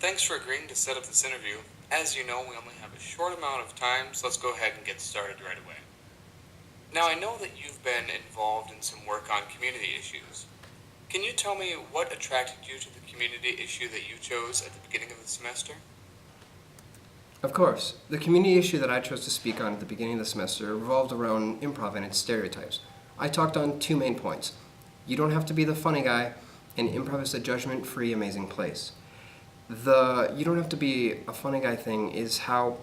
Thanks for agreeing to set up this interview. As you know, we only have a short amount of time, so let's go ahead and get started right away. Now, I know that you've been involved in some work on community issues. Can you tell me what attracted you to the community issue that you chose at the beginning of the semester? Of course. The community issue that I chose to speak on at the beginning of the semester revolved around improv and its stereotypes. I talked on two main points. You don't have to be the funny guy, and improv is a judgment-free, amazing place. The you don't have to be a funny guy thing is how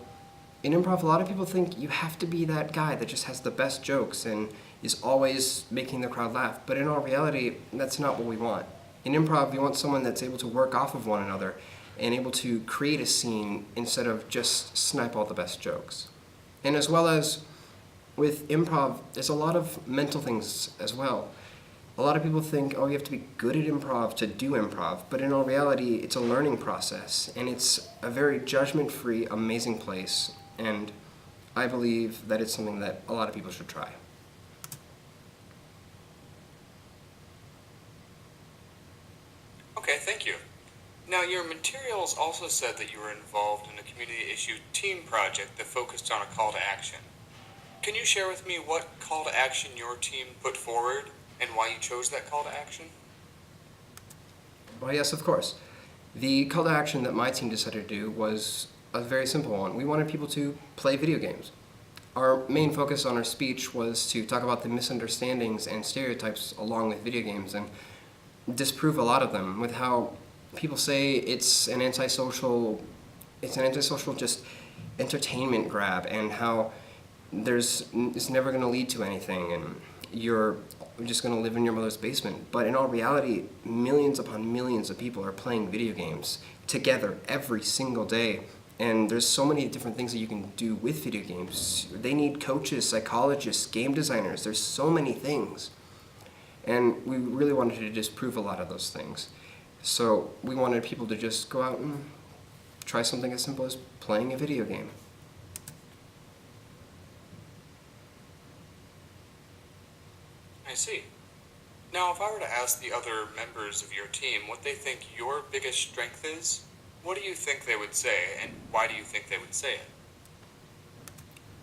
in improv a lot of people think you have to be that guy that just has the best jokes and is always making the crowd laugh. But in all reality, that's not what we want. In improv, we want someone that's able to work off of one another and able to create a scene instead of just snipe all the best jokes. And as well as with improv, there's a lot of mental things as well. A lot of people think, oh, you have to be good at improv to do improv, but in all reality, it's a learning process, and it's a very judgment-free, amazing place, and I believe that it's something that a lot of people should try. Okay, thank you. Now, your materials also said that you were involved in a community issue team project that focused on a call to action. Can you share with me what call to action your team put forward and why you chose that call to action? Well, yes, of course. The call to action that my team decided to do was a very simple one. We wanted people to play video games. Our main focus on our speech was to talk about the misunderstandings and stereotypes along with video games and disprove a lot of them with how people say it's an antisocial just entertainment grab and how it's never going to lead to anything and you're just going to live in your mother's basement. But in all reality, millions upon millions of people are playing video games together every single day. And there's so many different things that you can do with video games. They need coaches, psychologists, game designers. There's so many things. And we really wanted to disprove a lot of those things. So we wanted people to just go out and try something as simple as playing a video game. I see. Now, if I were to ask the other members of your team what they think your biggest strength is, what do you think they would say, and why do you think they would say it?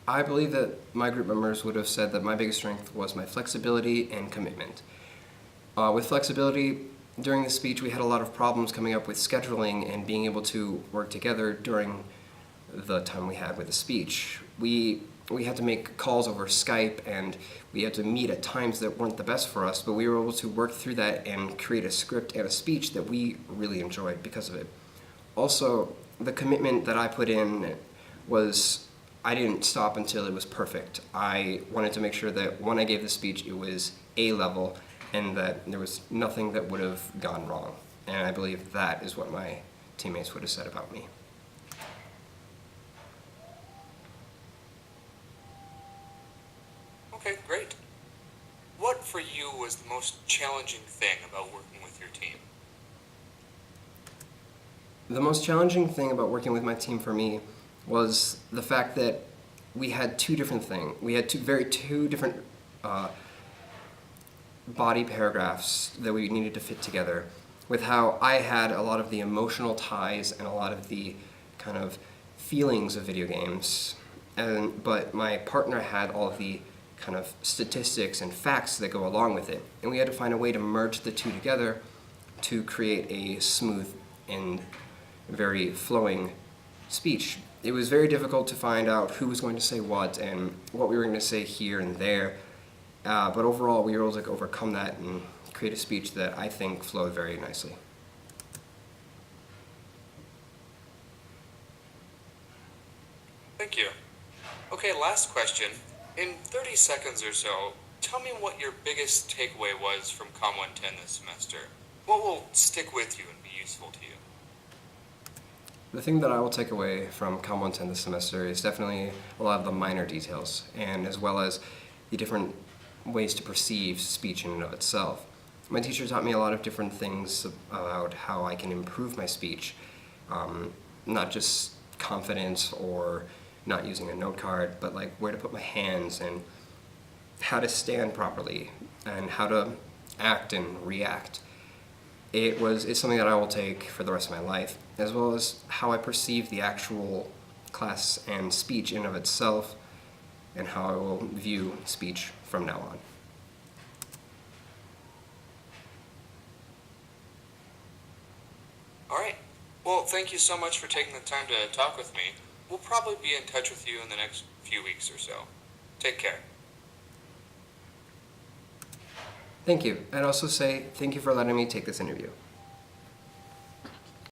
I believe that my group members would have said that my biggest strength was my flexibility and commitment. With flexibility, during the speech we had a lot of problems coming up with scheduling and being able to work together during the time we had with the speech. We had to make calls over Skype and we had to meet at times that weren't the best for us, but we were able to work through that and create a script and a speech that we really enjoyed because of it. Also, the commitment that I put in was I didn't stop until it was perfect. I wanted to make sure that when I gave the speech, it was A level and that there was nothing that would have gone wrong. And I believe that is what my teammates would have said about me. Okay, great. What for you was the most challenging thing about working with your team? The most challenging thing about working with my team for me was the fact that we had two different things. We had two different body paragraphs that we needed to fit together with how I had a lot of the emotional ties and a lot of the kind of feelings of video games, but my partner had all of the kind of statistics and facts that go along with it. And we had to find a way to merge the two together to create a smooth and very flowing speech. It was very difficult to find out who was going to say what and what we were going to say here and there, but overall we were able to overcome that and create a speech that I think flowed very nicely. Thank you. Okay, last question. In 30 seconds or so, tell me what your biggest takeaway was from Com 110 this semester. What will stick with you and be useful to you? The thing that I will take away from Com 110 this semester is definitely a lot of the minor details, and as well as the different ways to perceive speech in and of itself. My teacher taught me a lot of different things about how I can improve my speech, not just confidence or not using a note card, but like where to put my hands and how to stand properly and how to act and react. It's something that I will take for the rest of my life, as well as how I perceive the actual class and speech in and of itself, and how I will view speech from now on. All right. Well, thank you so much for taking the time to talk with me. We'll probably be in touch with you in the next few weeks or so. Take care. Thank you. I'd also say thank you for letting me take this interview.